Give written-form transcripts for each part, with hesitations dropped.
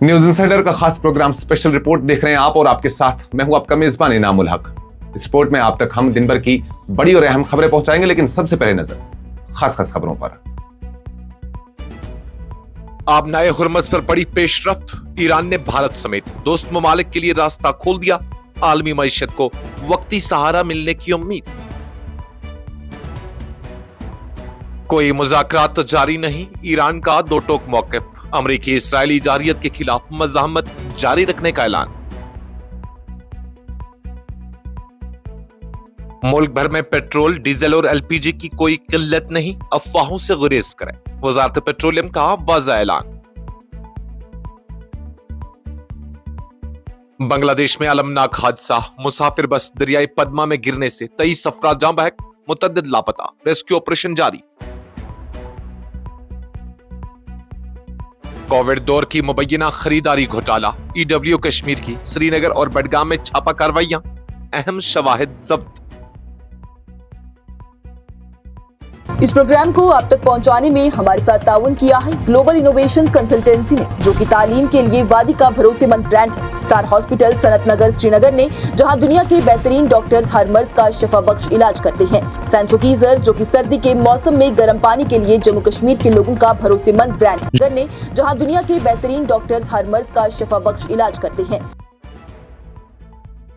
News insider का खास programme special report देख रहे हैं आप, और आपके साथ मैं हूं आपका मेजबान इनामुल हक। इस रिपोर्ट में आप तक हम दिन भर की बड़ी और अहम खबरें पहुंचाएंगे, लेकिन सबसे पहले नजर खास खबरों पर। आबनाए हुर्मज पर बड़ी पेशरफ्त, ईरान ने भारत समेत दोस्त ममालिक के लिए रास्ता खोल दिया, आलमी मईशत को वक्ती सहारा मिलने की उम्मीद। कोई मुज़ाकरात जारी नहीं, ईरान का दो टोक मौक़िफ़, अमरीकी इस्राएली जारियत के खिलाफ मज़ाहमत जारी रखने का ऐलान। मुल्क भर में पेट्रोल, डीजल और एलपीजी की कोई किल्लत नहीं, अफवाहों से गुरेज करें, वज़ारत पेट्रोलियम का वाज़ा ऐलान। बांग्लादेश में अलमनाक हादसा, मुसाफिर बस दरियाई पद्मा में गिरने से 23 अफराद जाँ बहक, मुतअद्दिद लापता, रेस्क्यू ऑपरेशन जारी। कोविड दौर की मुबैना खरीदारी घोटाला, ईडब्ल्यू कश्मीर की श्रीनगर और बडगाम में छापा कार्रवाइयां, अहम शवाहिद जब्त। इस प्रोग्राम को आप तक पहुंचाने में हमारे साथ ताउन किया है ग्लोबल इनोवेशंस कंसल्टेंसी ने, जो कि तालीम के लिए वादी का भरोसेमंद ब्रांड है। स्टार हॉस्पिटल सनत नगर श्रीनगर ने, जहां दुनिया के बेहतरीन डॉक्टर्स हर मर्ज का शफा बख्श इलाज करते हैं। सैंसोकीजर, जो कि सर्दी के मौसम में गर्म पानी के लिए जम्मू कश्मीर के लोगों का भरोसेमंद ब्रांड है, जहां दुनिया के बेहतरीन डॉक्टर्स हर मर्ज का शफा बख्श इलाज करते हैं।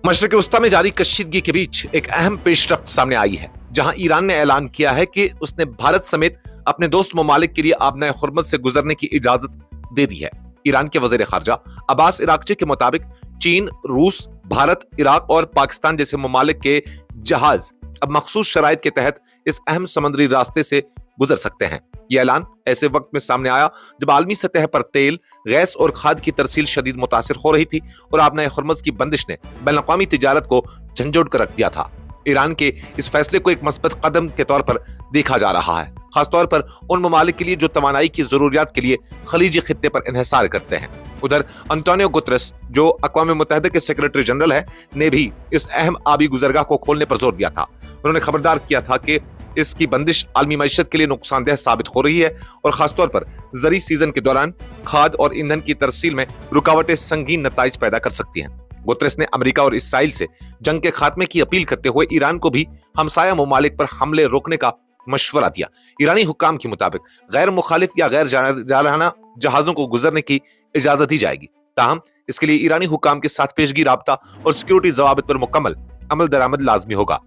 मशरिक़ वस्ता में जारी कशीदगी के बीच एक अहम पेशरफ्त सामने आई है, जहां ईरान ने ऐलान किया है कि उसने भारत समेत अपने दोस्त ममालिक के लिए आबनाए हुर्मज से गुजरने की इजाजत दे दी है। ईरान के वज़ीर ख़ारजा अब्बास इराक़ची के मुताबिक चीन, रूस, भारत, इराक और पाकिस्तान जैसे ममालिक के जहाज अब मखसूस शराइत के तहत इस अहम समुद्री रास्ते से गुजर सकते हैं। यह ऐलान ऐसे वक्त में सामने आया जब आलमी सतह पर तेल, गैस और खाद की तरसील शदीद मुतासिर हो रही थी और आबनाए हुर्मज की बंदिश ने बैनुल-अक़वामी तिजारत को झंझोड़ कर रख दिया था। ईरान के इस फैसले को एक मस्बत कदम के तौर पर देखा जा रहा है, खासतौर पर उन ममालिक के लिए जो तवानाई की जरूरियात के लिए खलीजी खित्ते पर इन्हिसार करते हैं। उधर अंटोनियो गुतरस, जो अक़वाम मुत्तहिदा के सेक्रेटरी जनरल है, ने भी इस अहम आबी गुजरगाह को खोलने पर जोर दिया था। उन्होंने खबरदार किया था कि इसकी बंदिश आलमी मईशत के लिए नुकसानदेह साबित हो रही है और खासतौर पर ज़री सीजन के दौरान खाद और ईंधन की तरसील में रुकावटें संगीन नताइज पैदा कर सकती हैं। गुतरस ने अमेरिका और इसराइल से जंग के खात्मे की अपील करते हुए ईरान को भी हमसाया ममालिक पर हमले रोकने का मशवरा दिया। ईरानी हुक्काम के मुताबिक गैर मुखालिफ या गैर जारहाना जहाजों को गुजरने की इजाजत दी जाएगी, ताहम इसके लिए ईरानी हुक्काम के साथ पेशगी राबता और सिक्योरिटी जवाबित पर मुकम्मल अमल दरामद लाजमी होगा।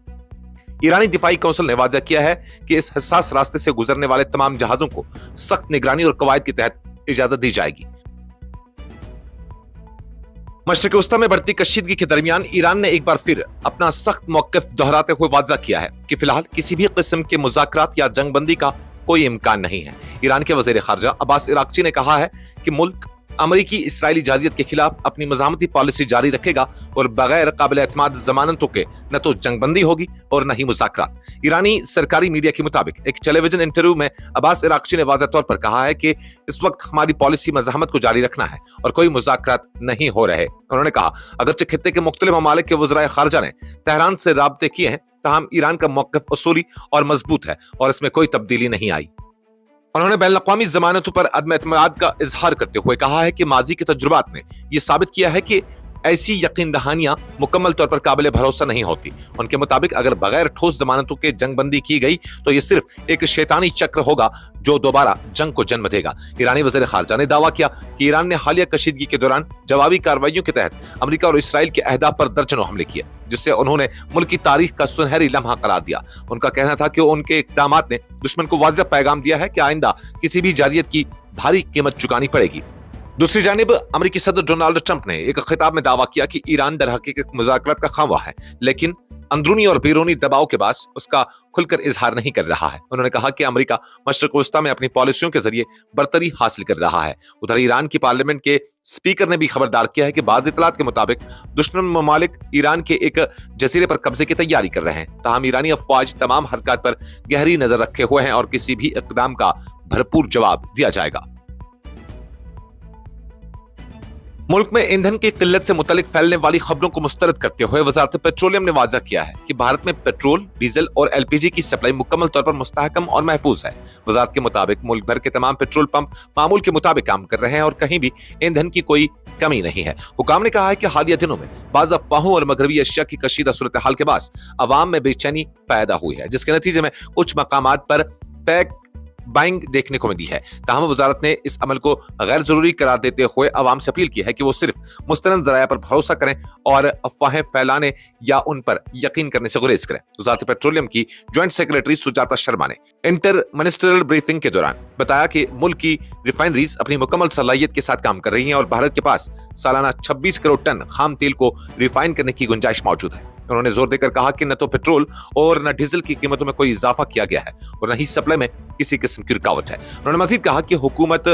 ईरानी दिफाई कौंसिल ने वाज़ा किया है कि इस हसास रास्ते से गुजरने वाले तमाम जहाजों को सख्त निगरानी और कवायद के तहत इजाजत दी जाएगी। मशरिक़ वस्ता में बढ़ती कशीदगी के दरमियान ईरान ने एक बार फिर अपना सख्त मौक़िफ़ दोहराते हुए वाज़ा किया है कि फिलहाल किसी भी किस्म के मुज़ाकरात या जंगबंदी का कोई इम्कान नहीं है। ईरान के वज़ीर ख़ारजा अब्बास इराक़ची ने कहा है कि मुल्क अमरीकी इसराइली जारियत के खिलाफ अपनी मज़ामती पॉलिसी जारी रखेगा और बगैर काबिल एतमाद जमानतों के न तो जंगबंदी होगी और न ही मुज़ाकरात। ईरानी सरकारी मीडिया के मुताबिक एक टेलीविजन इंटरव्यू में अब्बास इराक़ची ने वाज़ह तौर पर कहा है कि इस वक्त हमारी पॉलिसी मज़ाहमत को जारी रखना है और कोई मुज़ाकरात नहीं हो रहे। उन्होंने कहा, अगरचे खित्ते के मुख्तलिफ ममालिक के वज़राए ख़ारजा ने तेहरान से राब्ते किए हैं, ताहम ईरान का मौक़िफ़ उसूली और मजबूत है और इसमें कोई तब्दीली नहीं आई। उन्होंने बैनुल-अक़वामी ज़मानतों पर अदम एतमाद का इजहार करते हुए कहा है कि माजी के तजुर्बात ने यह साबित किया है कि ऐसी यकीन दहानियां मुकम्मल तौर पर काबिल भरोसा नहीं होती। उनके मुताबिक अगर बगैर ठोस जमानतों के जंगबंदी की गई तो यह सिर्फ एक शैतानी चक्र होगा जो दोबारा जंग को जन्म देगा। ईरानी वज़ीर ख़ारजा ने दावा किया कि ईरान ने हालिया कशीदगी के दौरान जवाबी कार्रवाइयों के तहत अमेरिका और इसराइल के अहदाफ पर दर्जनों हमले किए, जिससे उन्होंने मुल्क की तारीख का सुनहरी लम्हा करार दिया। उनका कहना था कि उनके इक़दामात ने दुश्मन को वाज़ेह पैगाम दिया है कि आइंदा किसी भी जारियत की भारी कीमत चुकानी पड़ेगी। दूसरी जानिब अमेरिकी सदर डोनाल्ड ट्रंप ने एक खिताब में दावा किया कि ईरान दर हकीकत मुज़ाकरात का ख़्वाह है, लेकिन अंदरूनी और बैरूनी दबाव के बाद उसका खुलकर इजहार नहीं कर रहा है। उन्होंने कहा कि अमेरिका मशरिक़ वस्ता में अपनी पॉलिसियों के जरिए बरतरी हासिल कर रहा है। उधर ईरान की पार्लियामेंट के स्पीकर ने भी खबरदार किया है कि बाज़ इत्तलात के मुताबिक दुश्मन ममालिक ईरान के एक जजीरे पर कब्जे की तैयारी कर रहे हैं, ताहम ईरानी अफवाज तमाम हरकत पर गहरी नजर रखे हुए हैं और किसी भी इक़दाम का भरपूर जवाब दिया जाएगा। मुल्क में ईंधन की किल्लत से मुतालिक फैलने वाली खबरों को मुस्तरद करते हुए वजारत पेट्रोलियम ने वाज़ा किया है कि भारत में पेट्रोल, डीजल और एलपीजी की सप्लाई मुकम्मल तौर पर मुस्तहकम और महफूज है। वजारत के मुताबिक मुल्क भर के तमाम पेट्रोल पंप मामूल के मुताबिक काम कर रहे हैं और कहीं भी ईंधन की कोई कमी नहीं है। हुकाम ने कहा है कि हालिया दिनों में बाज़ अफवाहों और मगरबी अशिया की कशीदा सूरत हाल के बाद अवाम में बेचैनी पैदा हुई है, जिसके नतीजे में कुछ मकामात पर पैक बाइंग देखने को मिली है। ताहम वजारत ने इस अमल को गैर जरूरी करार देते हुए अवाम से अपील की है कि वो सिर्फ मुस्तनद ज़राया पर भरोसा करें और अफवाहें फैलाने या उन पर यकीन करने से गुरेज करें। वजारत पेट्रोलियम की ज्वाइंट सेक्रेटरी सुजाता शर्मा ने इंटर मिनिस्ट्रियल ब्रीफिंग के दौरान बताया कि मुल्क की रिफाइनरीज अपनी मुकम्मल सलाहियत के साथ काम कर रही हैं और भारत के पास सालाना 26 करोड़ टन खाम तेल को रिफाइन करने की गुंजाइश मौजूद है। उन्होंने जोर देकर कहा कि न तो पेट्रोल और न डीजल की कीमतों में कोई इजाफा किया गया है और न ही सप्लाई में किसी किस्म की रुकावट है। उन्होंने मजीद कहा कि हुकूमत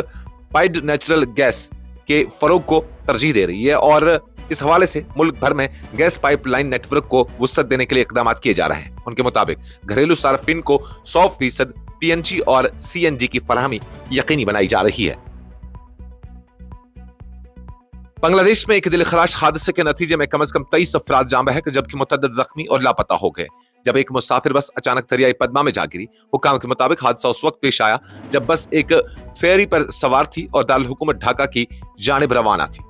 पाइप्ड नेचुरल गैस के फरोग को तरजीह दे रही है और इस हवाले से मुल्क भर में गैस पाइपलाइन नेटवर्क को वुसअत देने के लिए इकदाम किए जा रहे हैं। उनके मुताबिक घरेलू सार्फिन को 100% पीएनजी और सीएनजी की फराहमी यकीनी बनाई जा रही है। बांग्लादेश में एक दिलखराश हादसे के नतीजे में कम से कम 23 अफराद जान बहक जबकि मुतअद्दिद जख्मी और लापता हो गए जब एक मुसाफिर बस अचानक दरियाई पद्मा में जा गिरी। हुकाम के मुताबिक हादसा उस वक्त पेश आया जब बस एक फेरी पर सवार थी और दारुल हुकूमत ढाका की जानिब रवाना थी।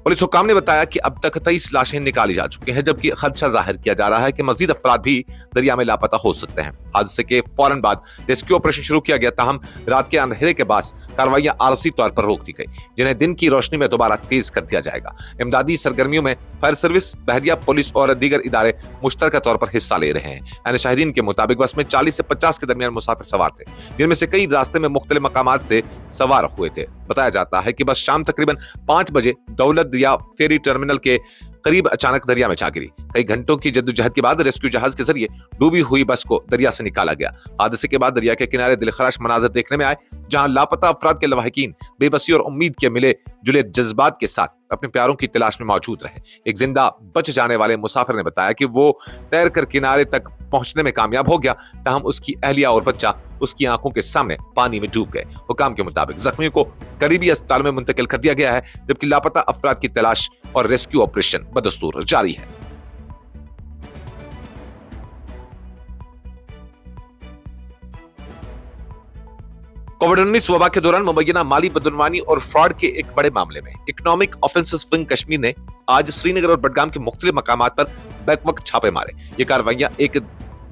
पुलिस हुकाम ने बताया कि अब तक 23 लाशें निकाली जा चुकी हैं जबकि खदशा जाहिर किया जा रहा है कि मजीद अफराद भी दरिया में लापता हो सकते हैं। हादसे के फौरन बाद रेस्क्यू ऑपरेशन शुरू किया गया, ताहम रात के अंधेरे के बाद कार्रवाइयां आरजी तौर पर रोक दी गई जिन्हें दिन की रोशनी में दोबारा तेज कर दिया जाएगा। इमदादी सरगर्मियों में फायर सर्विस, बहरिया पुलिस और दीगर इदारे मुश्तरका तौर पर हिस्सा ले रहे हैं। यानी शाहिदीन के मुताबिक बस में 40 से 50 के दरमियान मुसाफिर सवार थे जिनमें से कई रास्ते में मुख्तलिफ मकामात से सवार हुए थे। बताया जाता है कि बस शाम तकरीबन 5 बजे दौलत या फेरी टर्मिनल के करीब अचानक दरिया में जा गिरी। कई घंटों की जद्दोजहद के बाद रेस्क्यू जहाज के जरिए डूबी हुई बस को दरिया से निकाला गया। हादसे के बाद दरिया के किनारे दिलखराश मनाजर देखने में आए जहां लापता अफराद के लवाहिकीन बेबसी और उम्मीद के मिले जुले जज्बात के साथ अपने प्यारों की तलाश में मौजूद रहे। एक जिंदा बच जाने वाले मुसाफिर ने बताया कि वो तैर कर किनारे तक पहुंचने में कामयाब हो गया, ताहम उसकी अहलिया और बच्चा उसकी आंखों के सामने पानी में डूब गए। हुकाम के मुताबिक जख्मियों को करीबी अस्पताल में मुंतकिल कर दिया गया है जबकि लापता अफराद की तलाश और रेस्क्यू ऑपरेशन बदस्तूर जारी है। कोविड-19 वबा के दौरान मुबैना माली बदनवानी और फ्रॉड के एक बड़े मामले में इकोनॉमिक ऑफेंसेस विंग कश्मीर ने आज श्रीनगर और बडगाम के मुख्तलिफ मकामात पर बैक-वक्त छापे मारे। ये कार्रवाइयां एक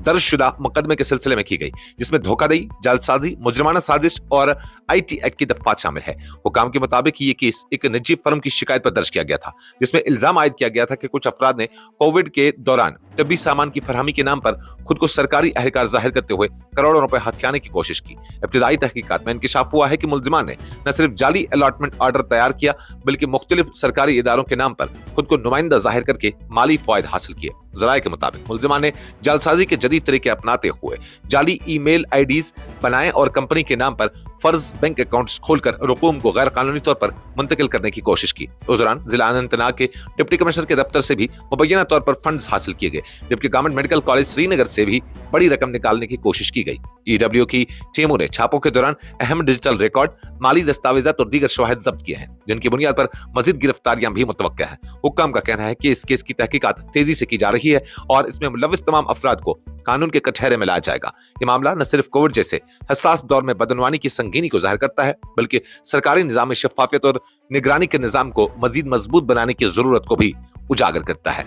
दर्जशुदा मुकदमे के सिलसिले में की गई जिसमें धोखाधड़ी, जालसाजी, मुजरिमाना साजिश और आईटी एक्ट की दफात शामिल है। हुकाम के मुताबिक ये केस एक निजी फर्म की शिकायत पर दर्ज किया गया था जिसमें इल्जाम आयद किया गया था कि कुछ अफराद ने कोविड के दौरान तबी सामान की फरहमी के नाम पर खुद को सरकारी अहलकार जाहिर करते हुए करोड़ों रुपए हथियाने की कोशिश की। इब्तिदाई तहकीकात में इंकिशाफ हुआ है कि मुलजिमान ने न सिर्फ जाली अलॉटमेंट ऑर्डर तैयार किया बल्कि मुख्तलिफ सरकारी इदारों के नाम पर खुद को नुमाइंदा जाहिर करके माली फायदे हासिल किए। जराये के मुताबिक मुलजिमान ने जालसाजी के जदीद तरीके अपनाते हुए जाली ईमेल आईडीज बनाए और कंपनी के नाम पर फर्ज बैंक अकाउंट्स खोलकर रकूम को गैर कानूनी तौर पर मुंतकिल करने की कोशिश की। उस दौरान जिला अनंतनाग के डिप्टी कमिश्नर के दफ्तर से भी मुबैना तौर पर फंड्स हासिल किए गए जबकि गवर्नमेंट मेडिकल कॉलेज श्रीनगर से भी बड़ी रकम निकालने की कोशिश की गई। ईडब्ल्यू की टीमों ने छापों के दौरान अहम डिजिटल रिकॉर्ड, माली दस्तावेजात और दीगर शवाहिद जब्त किए हैं जिनकी बुनियाद पर मजीद गिरफ्तारियां भी मुतवक्का है। हुक्काम का कहना है कि इस केस की तहकीकात तेजी से की जा रही है और इसमें मुलविस तमाम अफराद को कानून के कटहरे में लाया जाएगा। ये मामला न सिर्फ कोविड जैसे हसास दौर में बदनवानी की संगीनी को जाहिर करता है बल्कि सरकारी निजाम में शफाफियत और निगरानी के निजाम को मजीद मजबूत बनाने की जरूरत को भी उजागर करता है।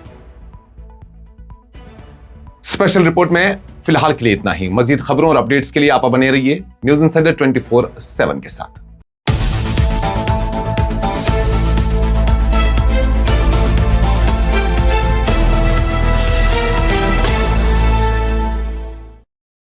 स्पेशल रिपोर्ट में फिलहाल के लिए इतना ही। मजीद खबरों और अपडेट्स के लिए आप बने रहिए न्यूज़ इंसाइडर 24/7 के साथ।